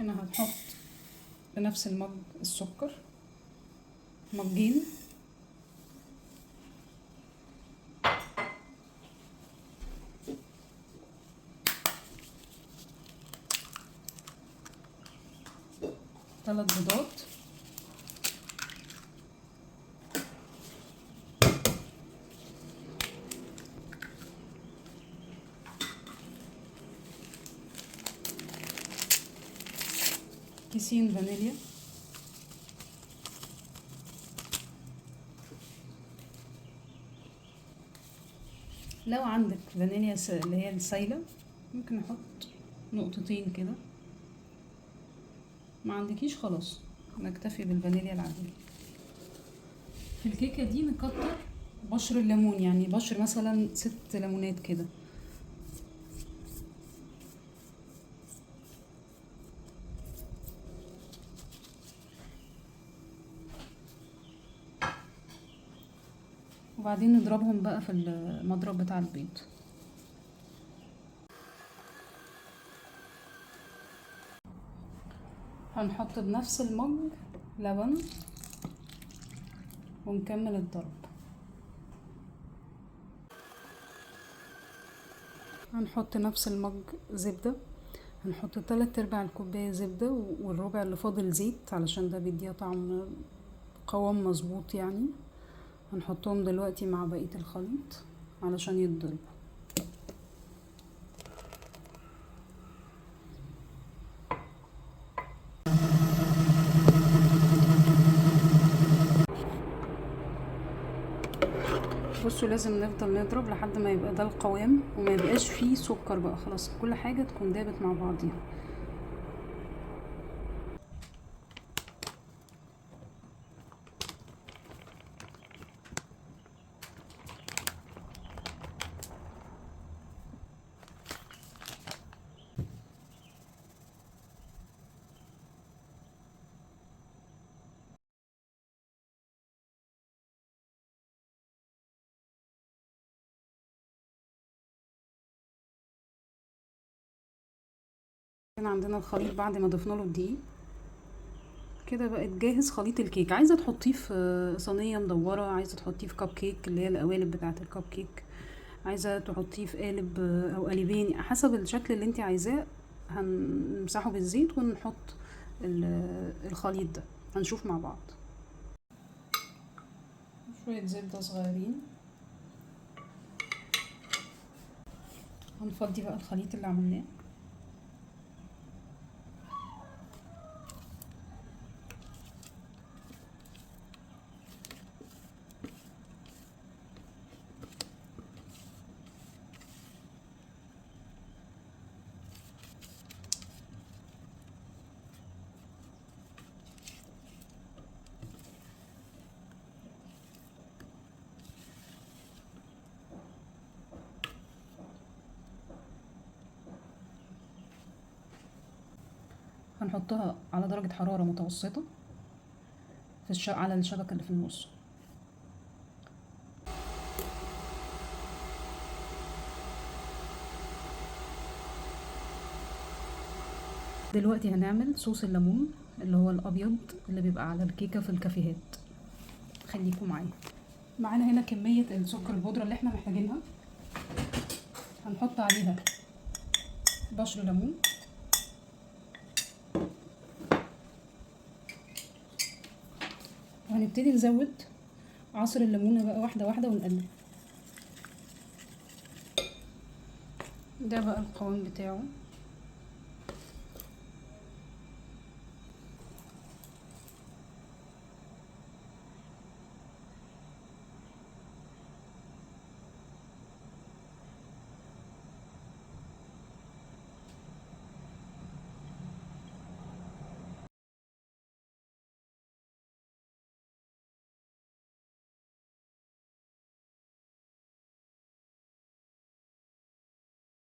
هنا هنحط بنفس المج السكر، مجين، ثلاث بيضات، كيسين فانيليا، لو عندك فانيليا اللي هي السايلة ممكن نحط نقطتين كده، ما عندكيش خلاص نكتفي بالفانيليا العادية. في الكيكة دي نكتر بشر الليمون، يعني بشر مثلا 6 ليمونات كده. وبعدين نضربهم بقى في المضرب بتاع البيض. هنحط بنفس المج لبن ونكمل الضرب. هنحط نفس المج زبدة، هنحط 3/4 الكوباية زبدة والربع اللي فاضل زيت علشان ده بيديها طعم قوام مظبوط يعني. هنحطهم دلوقتي مع بقية الخليط علشان يتضرب. بصوا لازم نفضل نضرب لحد ما يبقى ده القوام وما يبقاش فيه سكر بقى، خلاص كل حاجة تكون دابت مع بعضيها. كان عندنا الخليط بعد ما ضفنا له الدقيق كده بقت جاهز خليط الكيك. عايزه تحطيه في صينيه مدوره، عايزه تحطيه في كب كيك اللي هي القوالب بتاعه الكب كيك، عايزه تحطيه في قالب او قالبين حسب الشكل اللي انت عايزاه. هنمسحه بالزيت ونحط الخليط ده. هنشوف مع بعض. شويه زبده صغيرين، هنفضي بقى الخليط اللي عملناه. هنحطها على درجة حرارة متوسطة على الشبكة اللي في النص. دلوقتي هنعمل صوص الليمون اللي هو الابيض اللي بيبقى على الكيكة في الكافيهات. خليكم معايا. معانا هنا كمية السكر البودرة اللي احنا محتاجينها. هنحط عليها بشر ليمون، وهنبتدي نزود عصير الليمونة بقى واحدة واحدة ونقلب. ده بقى القوام بتاعه.